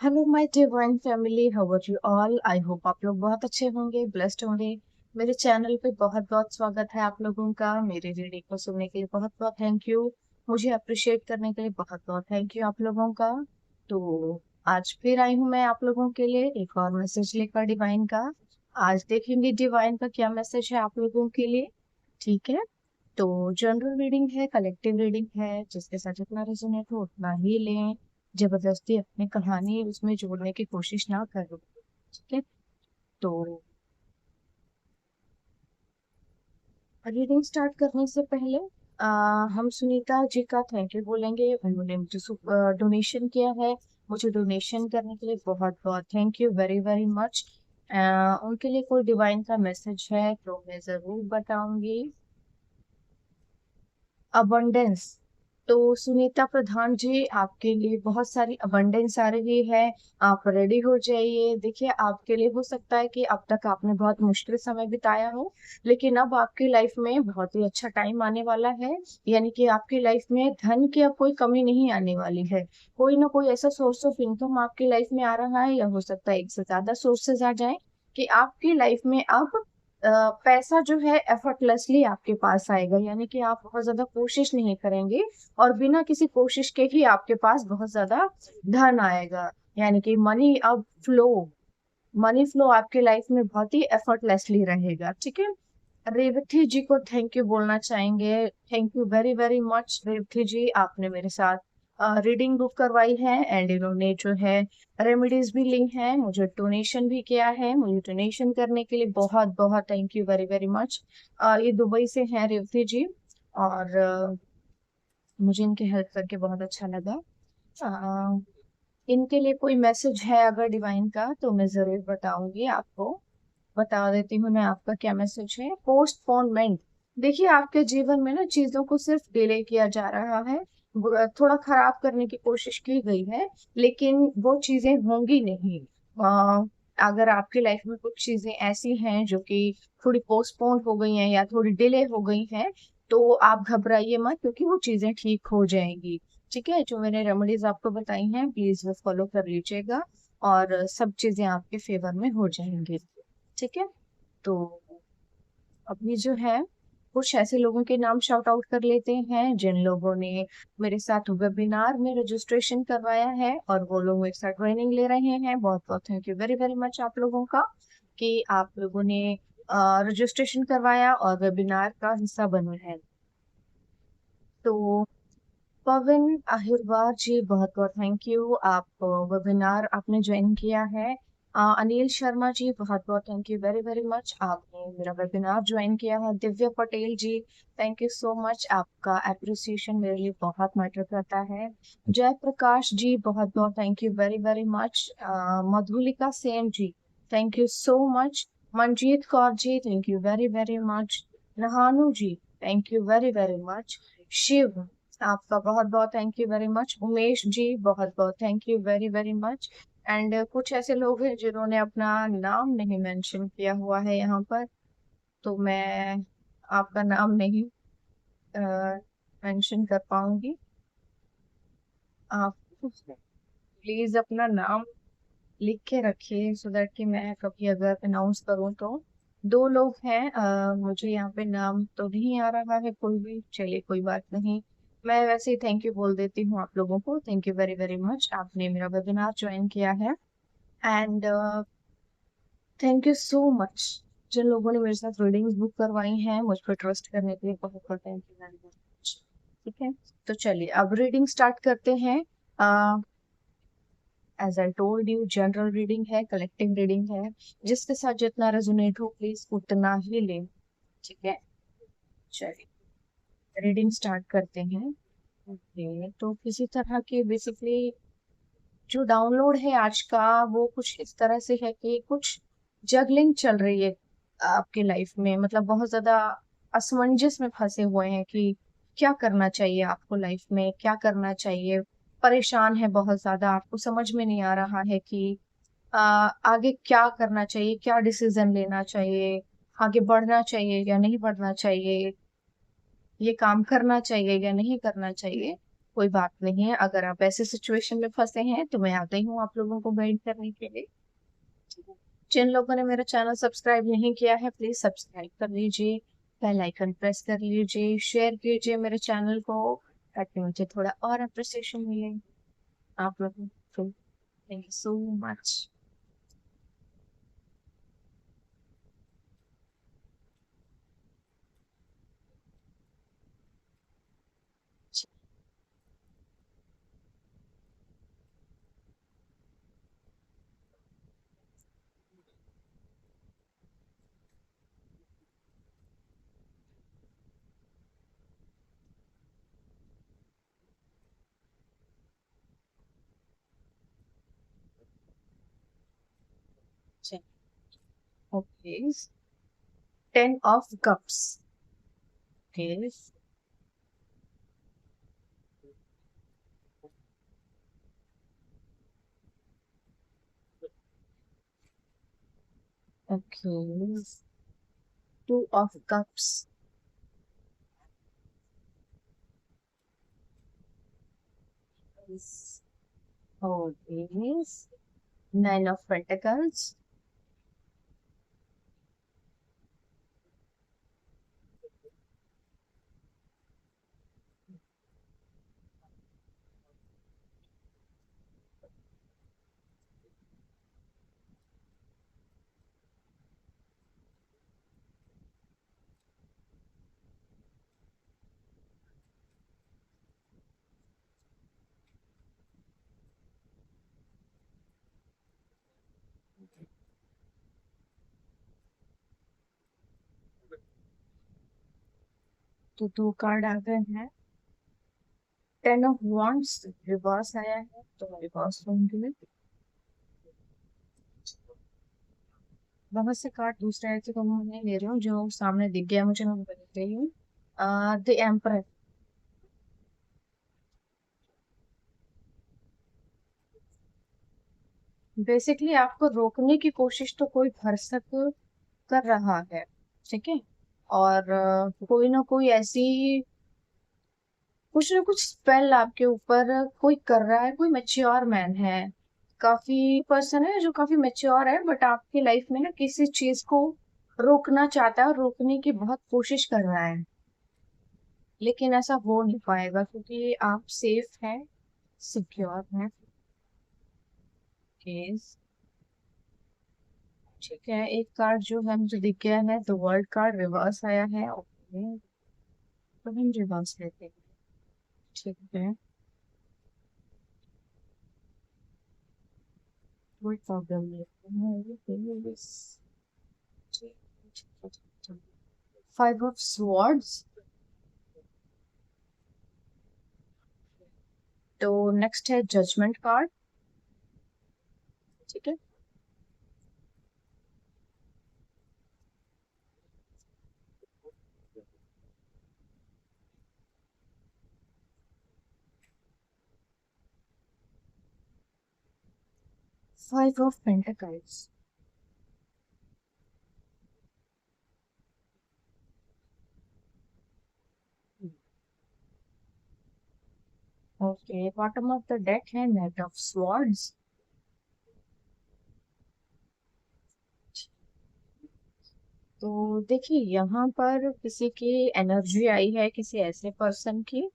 Hello my divine family, how are you all. I hope आप लोग बहुत अच्छे होंगे, ब्लेस्ड होंगे। मेरे चैनल पे बहुत बहुत स्वागत है आप लोगों का। मेरे रीडिंग को सुनने के लिए बहुत बहुत थैंक यू। मुझे अप्रिशिएट करने के लिए बहुत बहुत थैंक यू आप लोगों का। तो आज फिर आई हूँ मैं आप लोगों के लिए एक और मैसेज लेकर डिवाइन का। आज देखेंगे डिवाइन का क्या मैसेज है आप लोगों के लिए। ठीक है। तो जनरल रीडिंग है, कलेक्टिव रीडिंग है, जिसके साथ जितना रेजोनेट हो उतना ही लें। जबरदस्ती अपनी कहानी उसमें जोड़ने की कोशिश ना करो। ठीक है। तो रीडिंग स्टार्ट करने से पहले हम सुनीता जी का थैंक यू बोलेंगे। उन्होंने मुझे डोनेशन किया है। मुझे डोनेशन करने के लिए बहुत बहुत thank you very very much. उनके लिए कोई डिवाइन का मैसेज है तो मैं जरूर बताऊंगी। अबंडेंस। तो सुनीता प्रधान जी, आपके लिए बहुत सारी अबंडेंस आ रही है। आप रेडी हो जाइए। देखिए, आपके लिए हो सकता है कि अब तक आपने बहुत मुश्किल समय बिताया हो, लेकिन अब आपकी लाइफ में बहुत ही अच्छा टाइम आने वाला है। यानी कि आपकी लाइफ में धन की अब कोई कमी नहीं आने वाली है। कोई ना कोई ऐसा सोर्स ऑफ इनकम आपकी लाइफ में आ रहा है, या हो सकता है एक से ज्यादा सोर्सेज आ जाए कि आपकी लाइफ में अब पैसा जो है एफर्टलेसली आपके पास आएगा। यानी कि आप बहुत ज्यादा कोशिश नहीं करेंगे और बिना किसी कोशिश के ही आपके पास बहुत ज्यादा धन आएगा। यानी कि मनी फ्लो आपके लाइफ में बहुत ही एफर्टलेसली रहेगा। ठीक है। रेवती जी को थैंक यू बोलना चाहेंगे। Thank you very very much Revathi ji, आपने मेरे साथ रीडिंग बुक करवाई है एंड इन्होंने जो है रेमेडीज भी ली हैं, मुझे डोनेशन भी किया है। मुझे डोनेशन करने के लिए बहुत बहुत thank you very very much. ये दुबई से हैं रेवती जी, और मुझे इनकी हेल्प करके बहुत अच्छा लगा। अ, इनके लिए कोई मैसेज है अगर डिवाइन का तो मैं जरूर बताऊंगी आपको। बता देती हूँ मैं आपका क्या मैसेज है। पोस्टपोनमेंट। देखिए, आपके जीवन में ना चीजों को सिर्फ डिले किया जा रहा है, थोड़ा खराब करने की कोशिश की गई है, लेकिन वो चीजें होंगी नहीं। अगर आपकी लाइफ में कुछ चीजें ऐसी हैं जो कि थोड़ी पोस्टपोन हो गई हैं या थोड़ी डिले हो गई हैं, तो आप घबराइए मत, क्योंकि वो चीजें ठीक हो जाएंगी। ठीक है। जो मैंने रेमेडीज आपको बताई हैं, प्लीज वो फॉलो कर लीजिएगा और सब चीजें आपके फेवर में हो जाएंगी। ठीक है। तो अभी जो है कुछ ऐसे लोगों के नाम शाउट आउट कर लेते हैं जिन लोगों ने मेरे साथ वेबिनार में रजिस्ट्रेशन करवाया है और वो लोग मेरे साथ ट्रेनिंग ले रहे हैं। बहुत बहुत thank you very very much आप लोगों का कि आप लोगों ने रजिस्ट्रेशन करवाया और वेबिनार का हिस्सा बने हैं। तो पवन अहिरवार जी, बहुत बहुत थैंक यू। आप वेबिनार आपने ज्वाइन किया है। अनिल शर्मा जी, बहुत बहुत thank you very very much, आपने मेरा वेबिनार ज्वाइन किया है। दिव्या पटेल जी, थैंक यू सो मच, आपका एप्रिसिएशन मेरे लिए बहुत मैटर करता है। जय प्रकाश जी, बहुत बहुत thank you very very much. Madhulika Sen ji, thank you so much. Manjeet Kaur ji, thank you very very much. Nahanu ji, thank you very very much. Shiv, आपका बहुत बहुत thank you very much. Umesh ji, बहुत बहुत thank you very very much. And कुछ ऐसे लोग हैं जिन्होंने अपना नाम नहीं मेंशन किया हुआ है यहाँ पर, तो मैं आपका नाम नहीं मेंशन कर पाऊंगी। आप प्लीज अपना नाम लिख के रखिए सो दैट कि मैं कभी अगर अनाउंस करूँ तो। दो लोग हैं, मुझे यहाँ पे नाम तो नहीं आ रहा है कोई भी, चलिए कोई बात नहीं। मैं वैसे ही थैंक यू बोल देती हूँ आप लोगों को। Thank you very very much, आपने मेरा वेबिनार ज्वाइन किया है। And thank you so much जिन लोगों ने मेरे साथ रीडिंग्स बुक करवाई हैं, मुझ पर ट्रस्ट करने के लिए बहुत बहुत थैंक यू वेरी मच। ठीक है। तो चलिए अब रीडिंग स्टार्ट करते हैं। As I told you, general reading है, कलेक्टिव रीडिंग है, जिसके साथ जितना रेजोनेट हो प्लीज उतना ही ले। ठीक है। चलिए रीडिंग स्टार्ट करते हैं। ओके, तो किसी तरह की बेसिकली जो डाउनलोड है आज का वो कुछ इस तरह से है कि कुछ जगलिंग चल रही है आपके लाइफ में। मतलब बहुत ज्यादा असमंजस में फंसे हुए हैं कि क्या करना चाहिए आपको, लाइफ में क्या करना चाहिए। परेशान है बहुत ज्यादा, आपको समझ में नहीं आ रहा है कि आगे क्या करना चाहिए, क्या डिसीजन लेना चाहिए, आगे बढ़ना चाहिए या नहीं बढ़ना चाहिए, ये काम करना चाहिए या नहीं करना चाहिए। कोई बात नहीं है, अगर आप ऐसे सिचुएशन में फंसे हैं तो मैं आ गई हूँ आप लोगों को गाइड करने के लिए। जिन लोगों ने मेरा चैनल सब्सक्राइब नहीं किया है प्लीज सब्सक्राइब कर लीजिए, बेल आइकन प्रेस कर लीजिए, शेयर कीजिए मेरे चैनल को ताकि मुझे थोड़ा और अप्रिसिएशन मिले आप लोगों को। Thank you so much. Okay, 10 of cups। Okay, okay, 2 of cups। Okay, 9 of pentacles। तो 2 कार्ड आ गए हैं। 10 of wands रिवर्स आया है तो रिवर्स लूंगी। बहुत से कार्ड दूसरे आए थे तो मैं नहीं ले रही हूँ, जो सामने दिख गया मुझे मैं बता रही हूँ। The emperor. बेसिकली आपको रोकने की कोशिश तो कोई भरसक कर रहा है, ठीक है। और कोई ना कोई ऐसी कुछ ना कुछ स्पेल आपके ऊपर कोई कर रहा है, कोई मेच्योर मैन है, काफी पर्सन है जो काफी मेच्योर है बट आपकी लाइफ में ना किसी चीज को रोकना चाहता है और रोकने की बहुत कोशिश कर रहा है, लेकिन ऐसा हो नहीं पाएगा क्योंकि आप सेफ हैं, सिक्योर हैं। केस ठीक है, एक कार्ड जो है मुझे दिख गया है, द वर्ल्ड कार्ड रिवर्स आया है। ओके, तो हम रिवर्स लेते हैं। ठीक है, कोई प्रॉब्लम नहीं है। 5 of swords। तो नेक्स्ट है जजमेंट कार्ड। ठीक है, 5 of pentacles। Okay, bottom of the deck है नाइट ऑफ स्वॉर्ड्स। तो देखिए यहाँ पर किसी की एनर्जी आई है, किसी ऐसे पर्सन की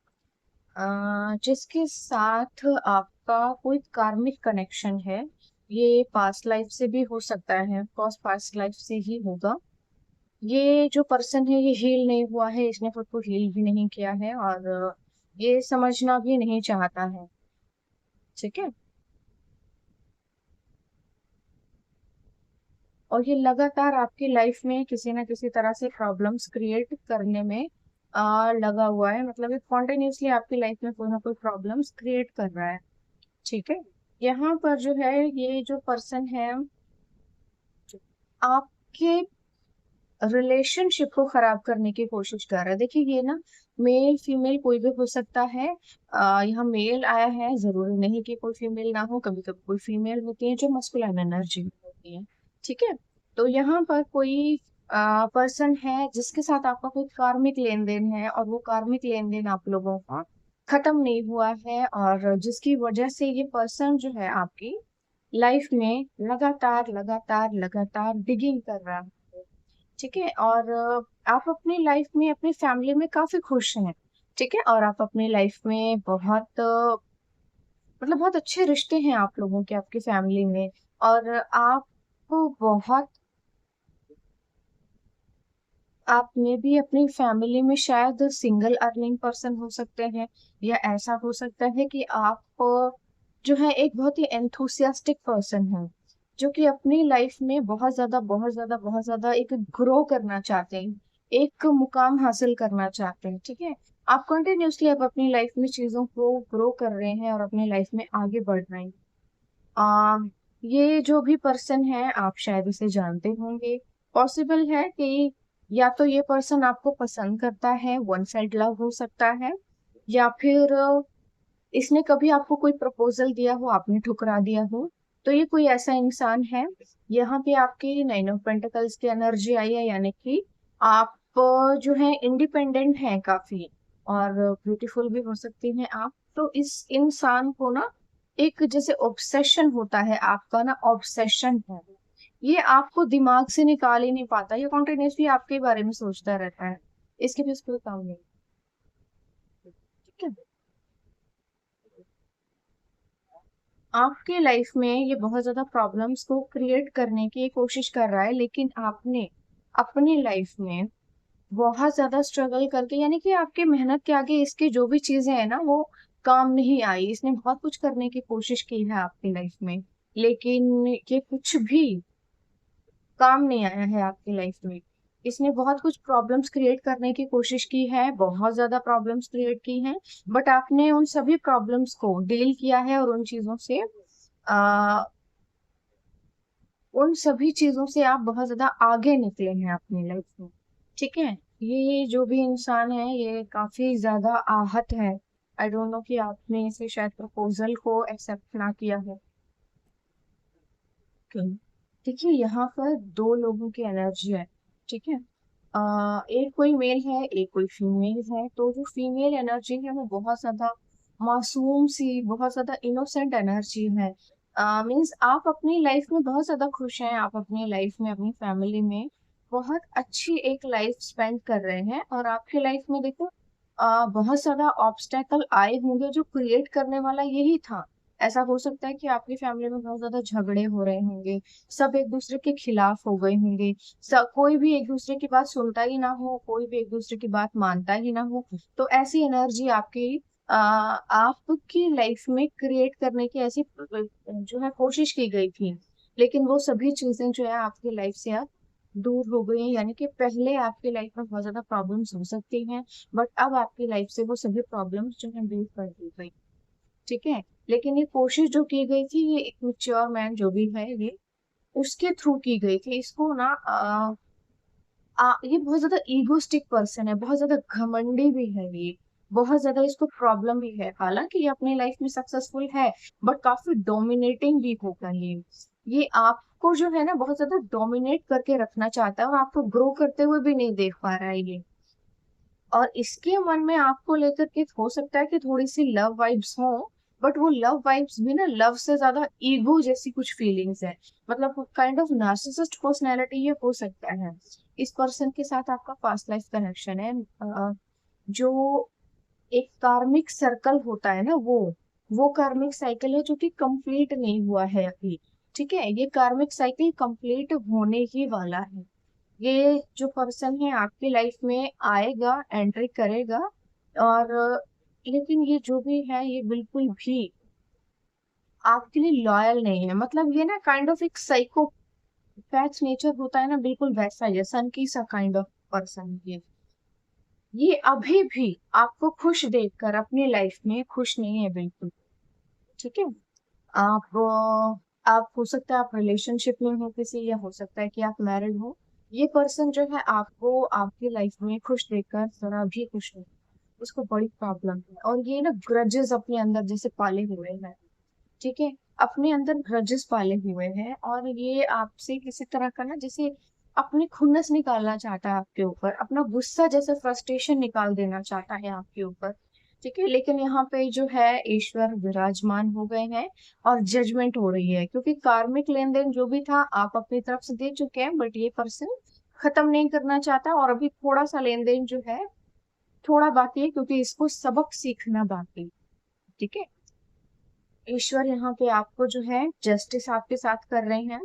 जिसके साथ आपका कोई कार्मिक कनेक्शन है। ये पास्ट लाइफ से भी हो सकता है, ऑफकोर्स पास्ट लाइफ से ही होगा। ये जो पर्सन है ये हील नहीं हुआ है, इसने खुद को हील भी नहीं किया है और ये समझना भी नहीं चाहता है, ठीक है। और ये लगातार आपकी लाइफ में किसी ना किसी तरह से प्रॉब्लम्स क्रिएट करने में लगा हुआ है, मतलब ये कॉन्टिन्यूसली आपकी लाइफ में कोई ना कोई प्रॉब्लम्स क्रिएट कर रहा है, ठीक है। यहाँ पर जो है ये जो पर्सन है आपके रिलेशनशिप को खराब करने की कोशिश कर रहा है। देखिए ये ना मेल फीमेल कोई भी हो सकता है। यहाँ मेल आया है, जरूरी नहीं कि कोई फीमेल ना हो, कभी कभी कोई फीमेल होती है जो मस्कुलाइन एनर्जी में होती है, ठीक है। तो यहाँ पर कोई पर्सन है जिसके साथ आपका कोई कार्मिक लेन देन है और वो कार्मिक लेन देन आप लोगों का खत्म नहीं हुआ है, और जिसकी वजह से ये पर्सन जो है आपकी लाइफ में लगातार लगातार लगातार डिगिंग कर रहा है। ठीक है, और आप अपनी लाइफ में अपनी फैमिली में काफी खुश हैं। ठीक है, और आप अपनी लाइफ में बहुत मतलब बहुत अच्छे रिश्ते हैं आप लोगों के, आपकी फैमिली में। और बहुत आप में भी अपनी फैमिली में शायद सिंगल अर्निंग पर्सन हो सकते हैं, या ऐसा हो सकता है कि आप जो है एक बहुत ही एंथुसियास्टिक पर्सन हैं, जो कि अपनी लाइफ में बहुत ज्यादा बहुत ज्यादा बहुत ज्यादा एक ग्रो करना चाहते हैं, एक मुकाम हासिल करना चाहते हैं। ठीक है, आप कंटिन्यूसली आप अपनी लाइफ में चीजों को ग्रो कर रहे हैं और अपनी लाइफ में आगे बढ़ रहे हैं। आ, ये जो भी पर्सन है आप शायद इसे जानते होंगे। पॉसिबल है कि या तो ये पर्सन आपको पसंद करता है, वन साइड लव हो सकता है, या फिर इसने कभी आपको कोई प्रपोजल दिया हो, आपने ठुकरा दिया हो। तो ये कोई ऐसा इंसान है। यहाँ पे आपकी नाइन ऑफ पेंटिकल्स की एनर्जी आई है, यानी कि आप जो है इंडिपेंडेंट हैं काफी, और ब्यूटीफुल भी हो सकती हैं आप। तो इस इंसान को ना एक जैसे ऑब्सेशन होता है, आपका ना ऑब्सेशन है, ये आपको दिमाग से निकाल ही नहीं पाता, ये कॉन्टिन्यूसली आपके बारे में सोचता रहता है, इसके भी कोई काम नहीं। ठीक है, आपके लाइफ में ये बहुत ज्यादा प्रॉब्लम्स को क्रिएट करने की कोशिश कर रहा है, लेकिन आपने अपनी लाइफ में बहुत ज्यादा स्ट्रगल करके, यानी कि आपके मेहनत के आगे इसकी जो भी चीजें हैं ना वो काम नहीं आई। इसने बहुत कुछ करने की कोशिश की है आपकी लाइफ में, लेकिन ये कुछ भी काम नहीं आया है आपकी लाइफ में। इसने बहुत कुछ प्रॉब्लम्स क्रिएट करने की कोशिश की है, बहुत ज्यादा प्रॉब्लम्स क्रिएट की हैं, बट आपने उन सभी प्रॉब्लम्स को डील किया है, और उन चीजों से आ, उन सभी चीजों से आप बहुत ज्यादा आगे निकले हैं अपनी लाइफ में। ठीक है, ये जो भी इंसान है ये काफी ज्यादा आहत है। आई डोंट नो कि आपने इसे शायद प्रपोजल को एक्सेप्ट ना किया है। क्यों? देखिए, यहाँ पर दो लोगों की एनर्जी है। ठीक है, एक कोई मेल है, एक कोई फीमेल है। तो जो फीमेल एनर्जी है वो बहुत ज्यादा मासूम सी, बहुत ज्यादा इनोसेंट एनर्जी है। मीन्स आप अपनी लाइफ में बहुत ज्यादा खुश हैं, आप अपनी लाइफ में अपनी फैमिली में बहुत अच्छी एक लाइफ स्पेंड कर रहे हैं, और आपकी लाइफ में देखो बहुत ज्यादा ऑब्स्टेकल आए होंगे, जो क्रिएट करने वाला यही था। ऐसा हो सकता है कि आपकी फैमिली में बहुत ज्यादा झगड़े हो रहे होंगे, सब एक दूसरे के खिलाफ हो गए होंगे, कोई भी एक दूसरे की बात सुनता ही ना हो, कोई भी एक दूसरे की बात मानता ही ना हो। तो ऐसी एनर्जी आपकी आपकी लाइफ में क्रिएट करने की ऐसी जो है कोशिश की गई थी, लेकिन वो सभी चीजें जो है आपकी लाइफ से अब दूर हो गई हैं। यानी कि पहले आपकी लाइफ में बहुत ज्यादा प्रॉब्लम्स हो सकती हैं, बट अब आपकी लाइफ से वो सभी प्रॉब्लम्स जो है दूर कर दी गई। ठीक है, लेकिन ये कोशिश जो की गई थी, ये एक मेच्योर मैन जो भी है ये उसके थ्रू की गई थी। इसको ना ये बहुत ज्यादा ईगोस्टिक पर्सन है, बहुत ज्यादा घमंडी भी है ये, बहुत ज्यादा इसको प्रॉब्लम भी है। हालांकि ये अपनी लाइफ में सक्सेसफुल है, बट काफी डोमिनेटिंग भी होगा ये आपको जो है ना बहुत ज्यादा डोमिनेट करके रखना चाहता है, और आपको ग्रो करते हुए भी नहीं देख पा रहा है ये। और इसके मन में आपको लेकर के हो सकता है कि थोड़ी सी लव वाइब्स हो, बट वो लव वाइब्स भी ना लव से ज्यादा ईगो जैसी कुछ फीलिंग्स है। मतलब काइंड ऑफ नार्सिसिस्ट पर्सनैलिटी ये हो सकता है। इस पर्सन के साथ आपका पास्ट लाइफ कनेक्शन है। जो एक कार्मिक सर्कल होता है ना, वो कार्मिक साइकिल है जो कि कंप्लीट नहीं हुआ है अभी। ठीक है, ये कार्मिक साइकिल कंप्लीट होने ही वाला है। ये जो पर्सन है आपकी लाइफ में आएगा, एंट्री करेगा, और लेकिन ये जो भी है ये बिल्कुल भी आपके लिए लॉयल नहीं है। मतलब ये ना काइंड ऑफ एक साइकोपैथ नेचर होता है ना, बिल्कुल वैसा ही है, सन की सा काइंड ऑफ पर्सन ये अभी भी आपको खुश देखकर अपनी लाइफ में खुश नहीं है बिल्कुल। ठीक है, आप हो सकता है आप रिलेशनशिप में हो किसी, या हो सकता है कि आप मैरिड हो। ये पर्सन जो है आपको आपकी लाइफ में खुश देखकर जरा भी खुश नहीं, उसको बड़ी प्रॉब्लम है। और ये ना ग्रजेस अपने अंदर जैसे पाले हुए हैं। ठीक है, अपने अंदर ग्रजेस पाले हुए हैं, और ये आपसे किसी तरह का ना जैसे अपनी खुन्नस निकालना चाहता है आपके ऊपर, अपना गुस्सा जैसे फ्रस्ट्रेशन निकाल देना चाहता है आपके ऊपर। ठीक है, लेकिन यहाँ पे जो है ईश्वर विराजमान हो गए हैं और जजमेंट हो रही है, क्योंकि कार्मिक लेन देन जो भी था आप अपनी तरफ से दे चुके हैं, बट ये पर्सन खत्म नहीं करना चाहता, और अभी थोड़ा सा लेन देन जो है थोड़ा बाकी है, क्योंकि इसको सबक सीखना बाकी है। ठीक है, ईश्वर यहाँ पे आपको जो है जस्टिस आपके साथ कर रहे हैं।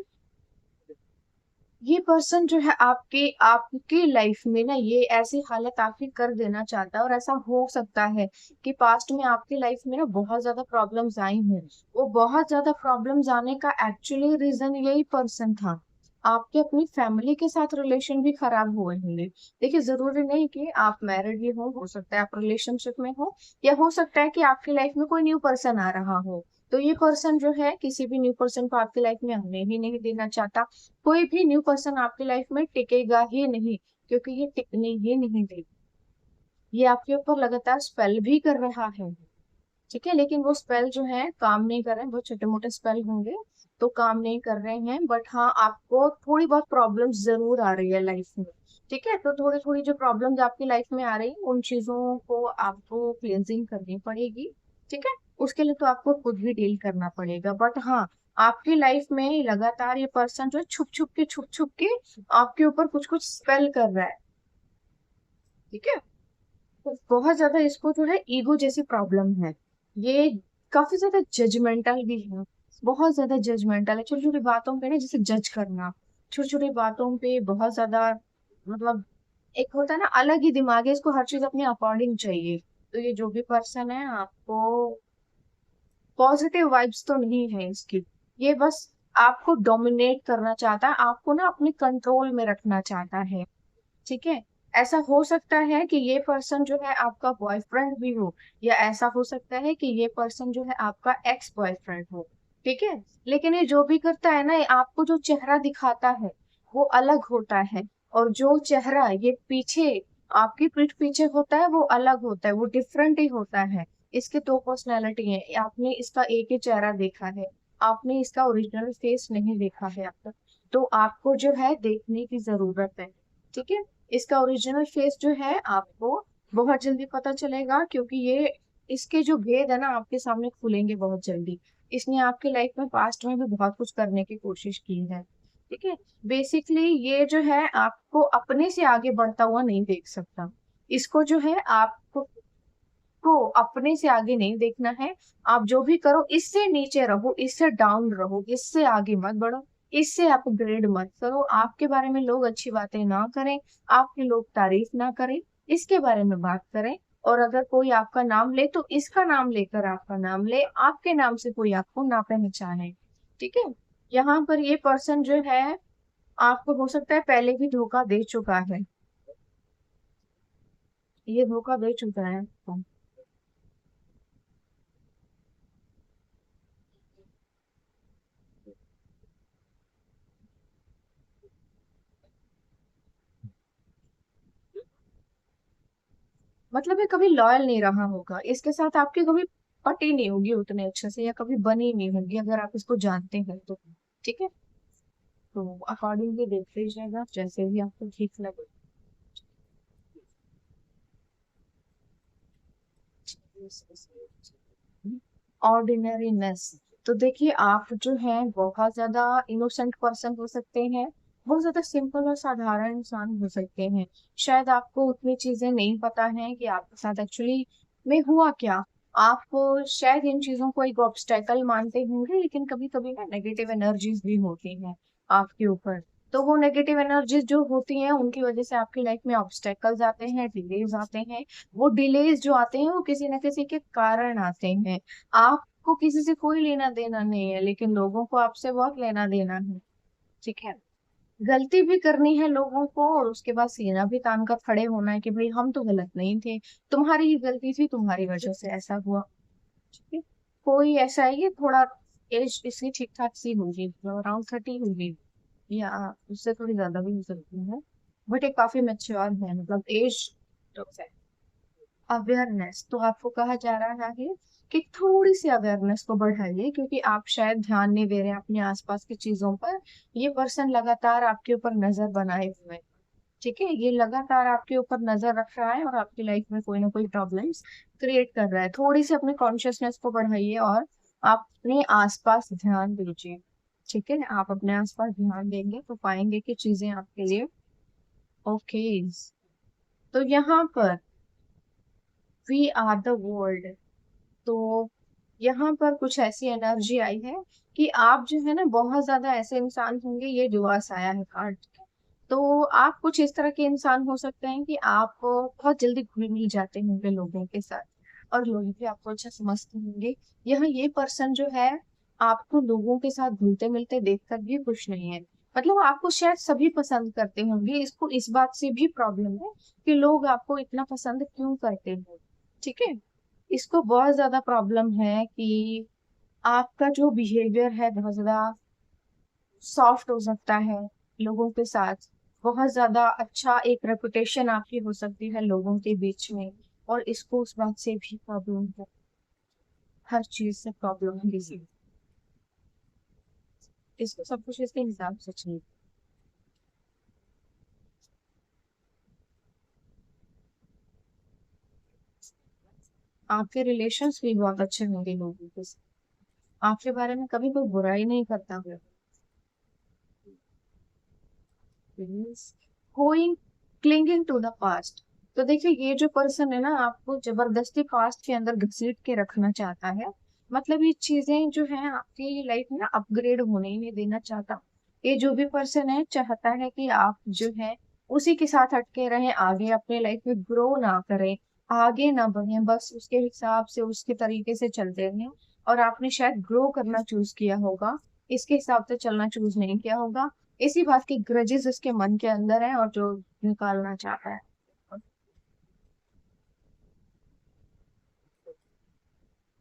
ये पर्सन जो है आपके आपकी लाइफ में ना ये ऐसी हालत आपकी कर देना चाहता है, और ऐसा हो सकता है कि पास्ट में आपकी लाइफ में ना बहुत ज्यादा प्रॉब्लम्स आई हैं। वो बहुत ज्यादा प्रॉब्लम्स आने का एक्चुअली रीजन यही पर्सन था। आपके अपनी फैमिली के साथ रिलेशन भी खराब हुए होंगे। देखिए, जरूरी नहीं कि आप मैरिड ही हो सकता है आप रिलेशनशिप में हो, या हो सकता है कि आपकी लाइफ में कोई न्यू पर्सन आ रहा हो। तो ये पर्सन जो है किसी भी न्यू पर्सन को आपकी लाइफ में आने ही नहीं देना चाहता। कोई भी न्यू पर्सन आपकी लाइफ में टिकेगा ही नहीं, क्योंकि ये टिकने ही नहीं देगा। ये आपके ऊपर लगातार स्पेल भी कर रहा है। ठीक है, लेकिन वो स्पेल जो है काम नहीं कर रहे हैं, बहुत छोटे मोटे स्पेल होंगे तो काम नहीं कर रहे हैं, बट हाँ आपको थोड़ी बहुत प्रॉब्लम्स जरूर आ रही है लाइफ में। ठीक है, तो थोड़ी थोड़ी जो प्रॉब्लम्स आपकी लाइफ में आ रही है उन चीजों को आपको क्लियंजिंग करनी पड़ेगी। ठीक है, उसके लिए तो आपको खुद ही डील करना पड़ेगा, बट हाँ आपकी लाइफ में लगातार ये पर्सन जो है छुप छुप के आपके ऊपर कुछ कुछ स्पेल कर रहा है। ठीक है, तो बहुत ज्यादा इसको जो है ईगो जैसी प्रॉब्लम है। ये काफी ज्यादा जजमेंटल भी है, बहुत ज्यादा जजमेंटल है। छोटी छोटी बातों पे ना जैसे जज करना, छोटी छोटी बातों पे बहुत ज्यादा, मतलब एक होता है ना अलग ही दिमाग है, इसको हर चीज अपने अकॉर्डिंग चाहिए। तो ये जो भी पर्सन है आपको पॉजिटिव वाइब्स तो नहीं है इसकी। ये बस आपको डोमिनेट करना चाहता है, आपको ना अपने कंट्रोल में रखना चाहता है। ठीक है, ऐसा हो सकता है कि ये पर्सन जो है आपका बॉयफ्रेंड भी हो, या ऐसा हो सकता है कि ये पर्सन जो है आपका एक्स बॉयफ्रेंड हो। ठीक है, लेकिन ये जो भी करता है ना, ये आपको जो चेहरा दिखाता है वो अलग होता है, और जो चेहरा ये पीछे आपकी पीठ पीछे होता है वो अलग होता है, वो डिफरेंट ही होता है। इसके दो पर्सनैलिटी है, आपने इसका एक ही चेहरा देखा है, आपने इसका ओरिजिनल फेस नहीं देखा है अब तक। तो आपको जो है देखने की जरूरत है। ठीक है, इसका ओरिजिनल फेस जो है आपको बहुत जल्दी पता चलेगा, क्योंकि ये इसके जो भेद है ना आपके सामने खुलेंगे बहुत जल्दी। इसने आपकी लाइफ में पास्ट में भी बहुत कुछ करने की कोशिश की है। ठीक है, बेसिकली ये जो है आपको अपने से आगे बढ़ता हुआ नहीं देख सकता। इसको जो है आपको को अपने से आगे नहीं देखना है। आप जो भी करो इससे नीचे रहो, इससे डाउन रहो, इससे आगे मत बढ़ो, इससे अपग्रेड मत करो। आपके बारे में लोग अच्छी बातें ना करें, आपके लोग तारीफ ना करें, इसके बारे में बात करें। और अगर कोई आपका नाम ले तो इसका नाम लेकर आपका नाम ले, आपके नाम से कोई आपको ना पहचाने। ठीक है, यहाँ पर ये पर्सन जो है आपको हो सकता है पहले भी धोखा दे चुका है, ये धोखा दे चुका है आपको। मतलब ये कभी लॉयल नहीं रहा होगा, इसके साथ आपकी कभी पटी नहीं होगी उतने अच्छे से, या कभी बनी नहीं होगी अगर आप इसको जानते हैं तो। ठीक है, तो अकॉर्डिंगली देख लीजिएगा जैसे भी आपको ठीक लगे। ऑर्डिनरीनेस, तो देखिए आप जो है बहुत ज्यादा इनोसेंट पर्सन हो सकते हैं, बहुत ज्यादा सिंपल और साधारण इंसान हो सकते हैं। शायद आपको उतनी चीजें नहीं पता है कि आपके साथ एक्चुअली में हुआ क्या। आप शायद इन चीजों को एक ऑब्स्टेकल मानते होंगे, लेकिन कभी कभी ना नेगेटिव एनर्जीज भी होती हैं आपके ऊपर। तो वो नेगेटिव एनर्जीज जो होती हैं उनकी वजह से आपकी लाइफ में ऑब्स्टेकल्स आते हैं, डिलेज आते हैं। वो डिलेज जो आते हैं वो किसी न किसी के कारण आते हैं। आपको किसी से कोई लेना देना नहीं है, लेकिन लोगों को आपसे बहुत लेना देना है। ठीक है, गलती भी करनी है लोगों को, और उसके बाद सीना भी तान कर खड़े होना है कि भाई हम तो गलत नहीं थे, तुम्हारी ही गलती थी, तुम्हारी वजह से ऐसा हुआ। ठीक है, कोई ऐसा है, ये थोड़ा एज इसकी ठीक ठाक सी होगी, अराउंड 30 होगी, या उससे थोड़ी ज्यादा भी हो सकती है, बट ये काफी मैच्योर है, मतलब एज तो है। अवेयरनेस, तो आपको कहा जा रहा है कि थोड़ी सी अवेयरनेस को बढ़ाइए, क्योंकि आप शायद ध्यान नहीं दे रहे हैं अपने आसपास की चीजों पर। ये पर्सन लगातार आपके ऊपर नजर बनाए हुए हैं। ठीक है, ये लगातार आपके ऊपर नजर रख रहा है और आपकी लाइफ में कोई ना कोई प्रॉब्लम्स क्रिएट कर रहा है। थोड़ी सी अपने कॉन्शियसनेस को बढ़ाइए और आप अपने आसपास ध्यान दीजिए। ठीक है, आप अपने आसपास ध्यान देंगे तो पाएंगे कि चीजें आपके लिए ओके। तो यहाँ पर वी आर द वर्ल्ड, तो यहाँ पर कुछ ऐसी एनर्जी आई है कि आप जो है ना बहुत ज्यादा ऐसे इंसान होंगे, ये दुआस आया है कार्ड। तो आप कुछ इस तरह के इंसान हो सकते हैं कि आप बहुत जल्दी घुल मिल जाते होंगे लोगों के साथ और लोग भी आपको अच्छा समझते होंगे। यहाँ ये पर्सन जो है आपको लोगों के साथ घुलते मिलते देखकर भी खुश नहीं है। मतलब आपको शायद सभी पसंद करते होंगे, इसको इस बात से भी प्रॉब्लम है कि लोग आपको इतना पसंद क्यों करते हैं। ठीक है, इसको बहुत ज्यादा प्रॉब्लम है कि आपका जो बिहेवियर है बहुत ज्यादा सॉफ्ट हो सकता है लोगों के साथ, बहुत ज्यादा अच्छा एक रेपुटेशन आपकी हो सकती है लोगों के बीच में, और इसको उस बात से भी प्रॉब्लम है। हर चीज से प्रॉब्लम है किसी, इसको सब कुछ इसके हिसाब से चाहिए। आपके रिलेशंस भी बहुत अच्छे होंगे लोगों के साथ, आपके बारे में कभी कोई बुराई नहीं करता होगा। Going clinging to the past, तो देखिए ये जो पर्सन है ना आपको जबरदस्ती पास्ट के अंदर घसीट के रखना चाहता है। मतलब ये चीजें जो है आपकी लाइफ में ना अपग्रेड होने ही नहीं देना चाहता। ये जो भी पर्सन है चाहता है कि आप जो है उसी के साथ अटके रहें, आगे अपने लाइफ में ग्रो ना करें, आगे ना बढ़े, बस उसके हिसाब से उसके तरीके से चलते रहें। और आपने शायद ग्रो करना चूज किया होगा, इसके हिसाब से चलना चूज नहीं किया होगा। इसी बात की ग्रजेस उसके मन के अंदर है और जो निकालना चाहता है।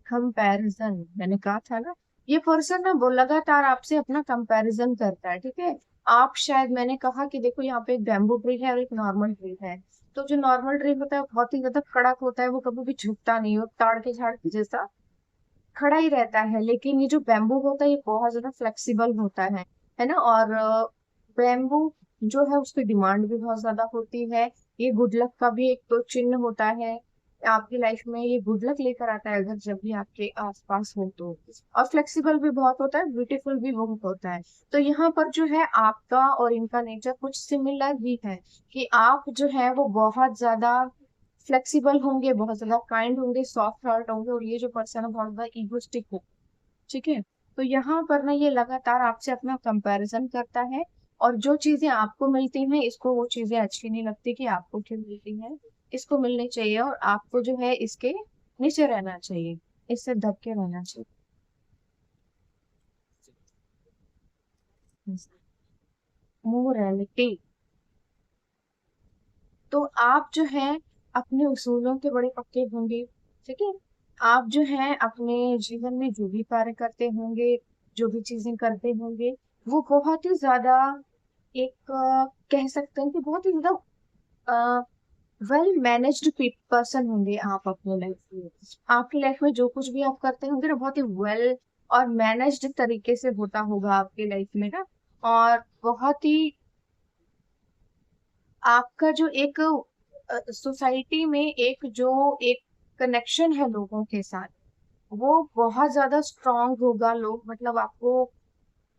कंपैरिजन, मैंने कहा था ना, ये पर्सन ना वो लगातार आपसे अपना कंपैरिजन करता है। ठीक है, आप शायद, मैंने कहा कि देखो यहाँ पे एक बैम्बू ट्री है और एक नॉर्मल ट्री है। तो जो नॉर्मल ट्री होता है वो बहुत ही ज्यादा कड़क होता है, वो कभी भी झुकता नहीं, वो ताड़ के झाड़ के जैसा खड़ा ही रहता है। लेकिन ये जो बैम्बू होता है ये बहुत ज्यादा फ्लेक्सिबल होता है ना। और बैम्बू जो है उसकी डिमांड भी बहुत ज्यादा होती है। ये गुड लक का भी एक तो चिन्ह होता है आपकी लाइफ में, ये गुड लक लेकर आता है अगर जब भी आपके आसपास हो तो। और फ्लेक्सिबल भी बहुत होता है, ब्यूटीफुल भी बहुत होता है। तो यहाँ पर जो है आपका और इनका नेचर कुछ सिमिलर ही है कि आप जो है वो बहुत ज्यादा फ्लेक्सिबल होंगे, बहुत ज्यादा काइंड होंगे, सॉफ्ट हार्ट होंगे, और ये जो पर्सन है बहुत ज्यादा इगोस्टिक हो। ठीक है, तो यहाँ पर ना ये लगातार आपसे अपना कंपैरिजन करता है, और जो चीजें आपको मिलती हैं इसको वो चीजें अच्छी नहीं लगती कि आपको क्यों मिलती हैं, इसको मिलनी चाहिए और आपको जो है इसके नीचे रहना चाहिए, इससे दब के रहना चाहिए। मोरालिटी, तो आप जो है अपने उसूलों के बड़े पक्के होंगे। ठीक है, आप जो है अपने जीवन में जो भी कार्य करते होंगे, जो भी चीजें करते होंगे, वो बहुत ही ज्यादा एक कह सकते हैं कि बहुत ही ज्यादा वेल मैनेज्ड पर्सन होंगे आप अपने लाइफ में। आपकी लाइफ में जो कुछ भी आप करते होंगे ना बहुत ही वेल और मैनेज्ड तरीके से होता होगा आपकी लाइफ में ना। और बहुत ही आपका जो एक सोसाइटी में एक जो एक कनेक्शन है लोगों के साथ, वो बहुत ज्यादा स्ट्रांग होगा। लोग मतलब आपको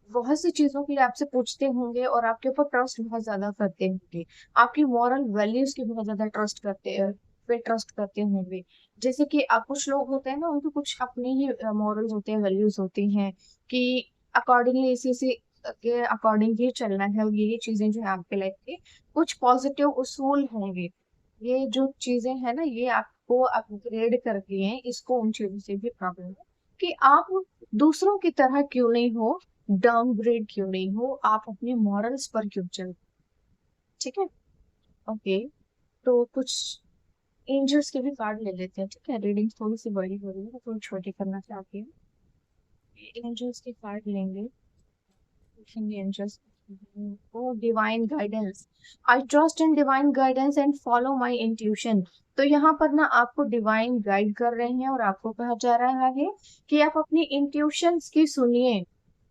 बहुत सी चीजों के लिए आपसे पूछते होंगे और आपके ऊपर ट्रस्ट बहुत ज्यादा करते होंगे, आपकी मॉरल वैल्यूज की बहुत ज्यादा ट्रस्ट करते होंगे। जैसे कि आप, कुछ लोग होते हैं ना उनके कुछ अपने ही मॉरल्स होते हैं, वैल्यूज होती हैं कि अकॉर्डिंगली इसी इसी के अकॉर्डिंग ही चलना है। ये चीजें जो है आपके लाइफ के कुछ पॉजिटिव उसूल होंगे। ये जो चीजें हैं ना ये आपको अपग्रेड करती हैं, इसको उन चीजों से भी प्रॉब्लम है कि आप दूसरों की तरह क्यों नहीं हो, डाउनग्रेड क्यों नहीं हो, आप अपने मॉरल्स पर क्यों चल। ठीक है, ओके। तो कुछ एंजल्स के भी कार्ड ले लेते हैं। ठीक है, रीडिंग थोड़ी सी बड़ी हो रही है, थोड़ी छोटी करना चाहती हूँ। एंजल्स के कार्ड लेंगे, angels. Oh divine guidance, I trust in divine guidance and follow my intuition. तो यहाँ पर ना आपको डिवाइन गाइड कर रहे हैं और आपको कहा जा रहा है कि आप अपनी इंट्यूशंस की सुनिए।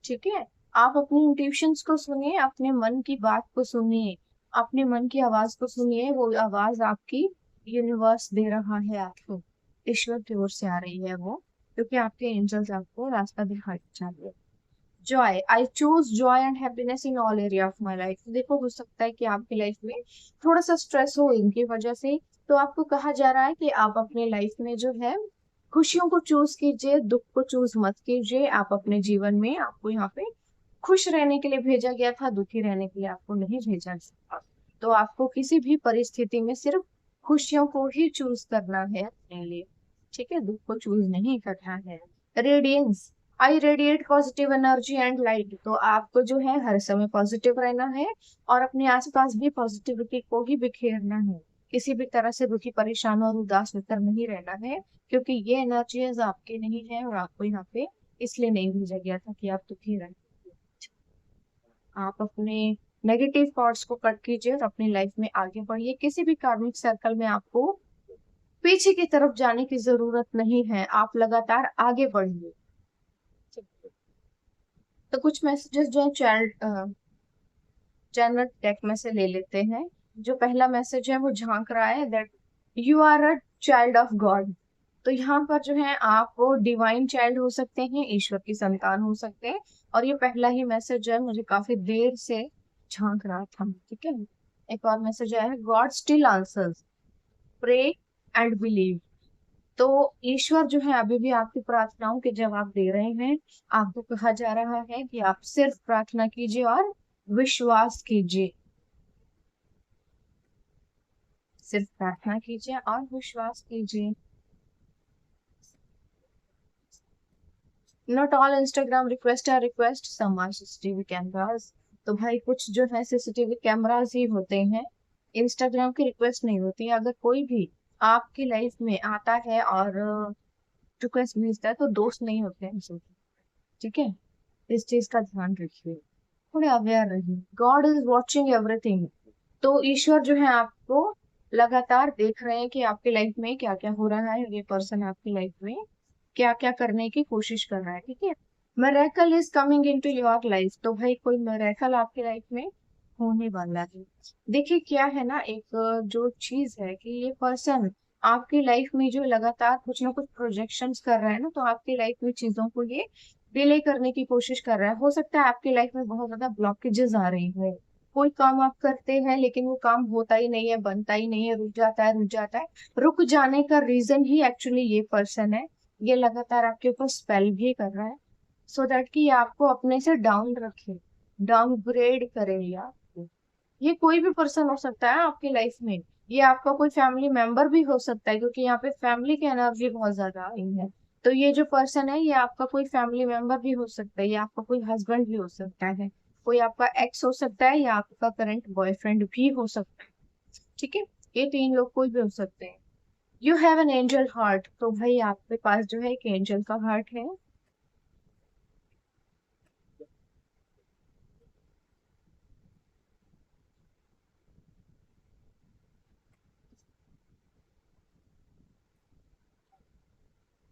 ठीक है, आप अपनी इंट्यूशंस को सुनिए, अपने मन की बात को सुनिए। अपने मन की आवाज को सुनिए, वो आवाज आपकी यूनिवर्स दे रहा है आपको, ईश्वर की ओर से आ रही है वो, क्योंकि आपके एंजल्स आपको रास्ता दिखा चाहिए। Joy, I choose Joy and happiness in all area of my life. देखो, हो सकता है कि आपकी लाइफ में थोड़ा सा स्ट्रेस हो इनकी वजह से, तो आपको कहा जा रहा है कि आप अपने लाइफ में जो है खुशियों को चूज कीजिए, दुख को चूज मत कीजिए। आप अपने जीवन में, आपको यहाँ पे खुश रहने के लिए भेजा गया था, दुखी रहने के लिए आपको नहीं भेजा गया। तो आपको किसी भी परिस्थिति में सिर्फ खुशियों को ही चूज करना है अपने लिए, ठीक है, दुख को चूज नहीं करना है। Radiance, I radiate positive energy and light. तो आपको जो है हर समय पॉजिटिव रहना है और अपने आसपास भी पॉजिटिविटी को ही बिखेरना है। किसी भी तरह से दुखी, परेशान और उदास होकर नहीं रहना है, क्योंकि ये एनर्जीज आपके नहीं है और आपको यहाँ पे इसलिए नहीं भेजा गया था कि आप दुखी रहें। आप अपने नेगेटिव थॉट्स को कट कीजिए और अपनी लाइफ में आगे बढ़िए। किसी भी कार्मिक सर्कल में आपको पीछे की तरफ जाने की जरूरत नहीं है, आप लगातार आगे बढ़िए। तो कुछ मैसेजेस जो है चाइल्ड जनरल डेक में से ले लेते हैं। जो पहला मैसेज है वो झांक रहा है that you are a child of God. तो यहाँ पर जो है आप वो डिवाइन चाइल्ड हो सकते हैं, ईश्वर की संतान हो सकते हैं। और ये पहला ही मैसेज जो है मुझे काफी देर से झांक रहा था, ठीक है। एक और मैसेज आया है, God still answers, pray and believe. तो ईश्वर जो है अभी भी आपकी प्रार्थनाओं के जवाब दे रहे हैं। आपको कहा जा रहा है कि आप सिर्फ प्रार्थना कीजिए और विश्वास कीजिए, सिर्फ प्रार्थना कीजिए और विश्वास कीजिए। Not all Instagram request are request, some are CCTV cameras. तो भाई कुछ जो है सीसीटीवी कैमरास ही होते हैं, इंस्टाग्राम की रिक्वेस्ट नहीं होती। अगर कोई भी आपकी लाइफ में आता है और रिक्वेस्ट भेजता है तो दोस्त नहीं होते हैं उनसे, ठीक है। इस चीज का ध्यान रखिए, थोड़े अवेयर रहिए। God is watching everything. तो ईश्वर जो है आपको लगातार देख रहे हैं कि आपकी लाइफ में क्या क्या हो रहा है, ये पर्सन आपकी लाइफ में क्या क्या करने की कोशिश कर रहा है, ठीक है। Miracle is coming into your life. तो भाई कोई मिरेकल आपकी लाइफ में होने वाला है। देखिए क्या है ना, एक जो चीज है कि ये पर्सन आपकी लाइफ में जो लगातार कुछ ना कुछ प्रोजेक्शंस कर रहा है ना, तो आपकी लाइफ में चीजों को ये डिले करने की कोशिश कर रहा है। हो सकता है आपकी लाइफ में बहुत ज्यादा ब्लॉकेजेस आ रही है, कोई काम आप करते हैं लेकिन वो काम होता ही नहीं है, बनता ही नहीं है, रुक जाता है रुक जाता है। रुक जाने का रीजन ही एक्चुअली ये पर्सन है। ये लगातार आपके ऊपर स्पेल भी कर रहा है, सो दैट कि ये आपको अपने से डाउन रखे, डाउनग्रेड करे ये आपको। ये कोई भी पर्सन हो सकता है आपकी लाइफ में, ये आपका कोई फैमिली मेंबर भी हो सकता है, क्योंकि यहाँ पे फैमिली की एनर्जी बहुत ज्यादा आई है। तो ये जो पर्सन है ये आपका कोई फैमिली मेंबर भी हो सकता है, ये आपका कोई हस्बैंड भी हो सकता है, कोई आपका एक्स हो सकता है, या आपका करंट बॉयफ्रेंड भी हो सकता है, ठीक है। ये तीन लोग कोई भी हो सकते हैं। You have an angel heart. तो भाई आपके पास जो है एक एंजल का हार्ट है।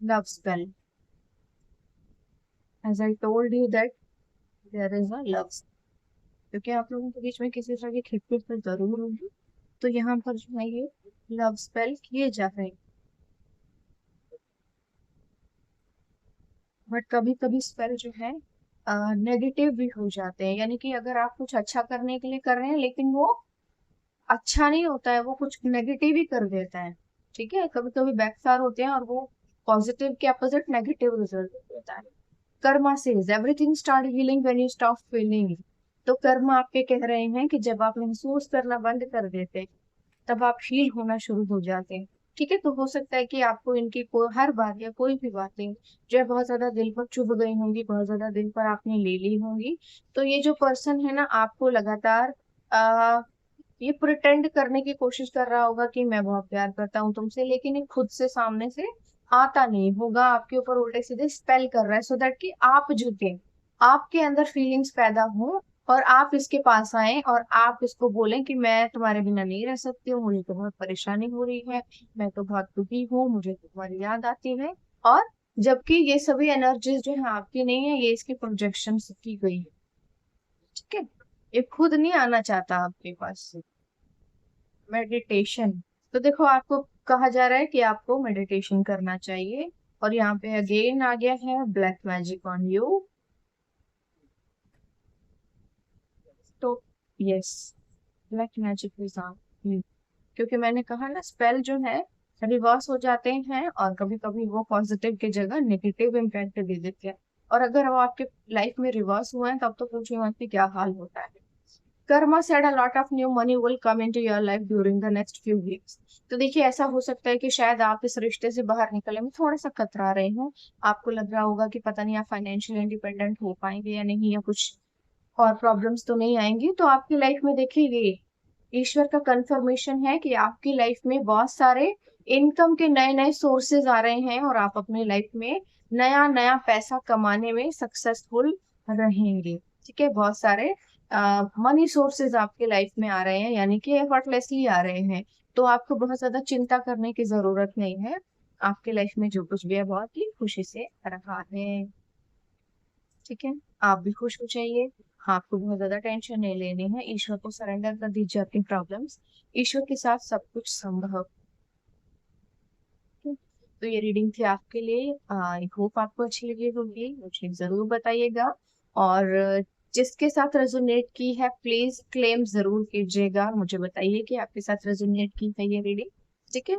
Love spell, as I told you that there is a love, क्योंकि आप लोगों के बीच में किसी तरह की खिटपिट तो जरूर होगी। तो यहाँ पर जो है ये लव स्पेल किए जा रहे हैं। बट कभी कभी स्पेल जो है नेगेटिव भी हो जाते हैं, यानी कि अगर आप कुछ अच्छा करने के लिए कर रहे हैं लेकिन वो अच्छा नहीं होता है, वो कुछ नेगेटिव ही कर देता है, ठीक है। कभी कभी बैकफायर होते हैं और वो पॉजिटिव के अपोजिट नेगेटिव रिजल्ट देता है। Karma says everything start healing when you stop feeling. तो कर्म आपके कह रहे हैं कि जब आप महसूस करना बंद कर देते तब आप हील होना शुरू हो जाते हैं, ठीक है। तो हो सकता है कि आपको इनकी हर बात या कोई भी बातें जो है बहुत ज्यादा दिल पर चुभ गई होंगी, बहुत ज्यादा दिल पर आपने ले ली होंगी। तो ये जो पर्सन है ना आपको लगातार आ, ये प्रिटेंड करने की कोशिश कर रहा होगा कि मैं बहुत प्यार करता हूँ तुमसे, लेकिन ये खुद से सामने से आता नहीं होगा, आपके ऊपर उल्टे सीधे स्पेल कर रहा है, सो दैट कि आप झुके, आपके अंदर फीलिंग्स पैदा हो और आप इसके पास आए और आप इसको बोलें कि मैं तुम्हारे बिना नहीं रह सकती हूँ, मुझे तो बहुत परेशानी हो रही है, मैं तो बहुत दुखी हूँ, मुझे तो तुम्हारी याद आती है। और जबकि ये सभी एनर्जीज जो है आपकी नहीं है, ये इसकी प्रोजेक्शन की गई है, ठीक है। ये खुद नहीं आना चाहता आपके पास। मेडिटेशन। तो देखो आपको कहा जा रहा है कि आपको मेडिटेशन करना चाहिए, और यहाँ पे अगेन आ गया है ब्लैक मैजिक ऑन यू। तो yes, black magic is on you, क्योंकि मैंने कहा ना स्पेल जो है रिवर्स हो जाते हैं, और कभी कभी वो पॉजिटिव की जगह नेगेटिव इम्पैक्ट दे देते हैं। और अगर वो आपके लाइफ में रिवर्स हुआ है तब तो पूछिए मत कि क्या हाल होता है। Karma said a lot of new money will come into your life during the next few weeks. तो देखिए ऐसा हो सकता है कि शायद आप इस रिश्ते से बाहर निकलने में थोड़ा सा कतरा रहे हो। आपको लग रहा होगा कि पता नहीं आप फाइनेंशियल इंडिपेंडेंट हो पाएंगे या नहीं, या कुछ और प्रॉब्लम्स तो नहीं आएंगी। तो आपकी लाइफ में देखिए ईश्वर का कंफर्मेशन है कि आपकी लाइफ में बहुत सारे इनकम के नए नए सोर्सेज आ रहे हैं, और आप अपनी लाइफ में नया नया पैसा कमाने में सक्सेसफुल रहेंगे। ठीक है, बहुत सारे मनी सोर्सेज आपके लाइफ में आ रहे हैं, यानी कि एफर्टलेसली आ रहे हैं। तो आपको बहुत ज्यादा चिंता करने की जरूरत नहीं है। आपके लाइफ में जो कुछ भी है बहुत ही खुशी से रहा है। ठीक है, आप भी खुश हो जाइए। आपको बहुत ज्यादा टेंशन नहीं लेनी है, ईश्वर को सरेंडर कर दीजिए अपनी प्रॉब्लम्स। ईश्वर के साथ सब कुछ संभव है। तो ये रीडिंग थी आपके लिए, आई होप आपको अच्छी लगी होगी, मुझे जरूर बताइएगा। और जिसके साथ रेजोनेट की है प्लीज क्लेम जरूर कीजिएगा, मुझे बताइए कि आपके साथ रेजोनेट की है ये रीडिंग। ठीक है,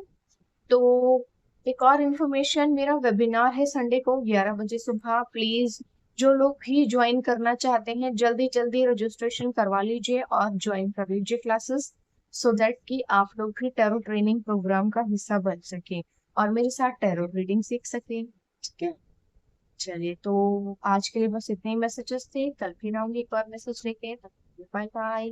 तो एक और इन्फॉर्मेशन, मेरा वेबिनार है संडे को 11 बजे सुबह। प्लीज जो लोग भी ज्वाइन करना चाहते हैं जल्दी जल्दी रजिस्ट्रेशन करवा लीजिए और ज्वाइन कर लीजिए क्लासेस, सो दैट कि आप लोग भी टैरो ट्रेनिंग प्रोग्राम का हिस्सा बन सके और मेरे साथ टैरो रीडिंग सीख सके। ठीक है, चलिए तो आज के लिए बस इतने ही मैसेजेस थे, कल फिर आऊंगी एक और मैसेज लेके। Bye bye.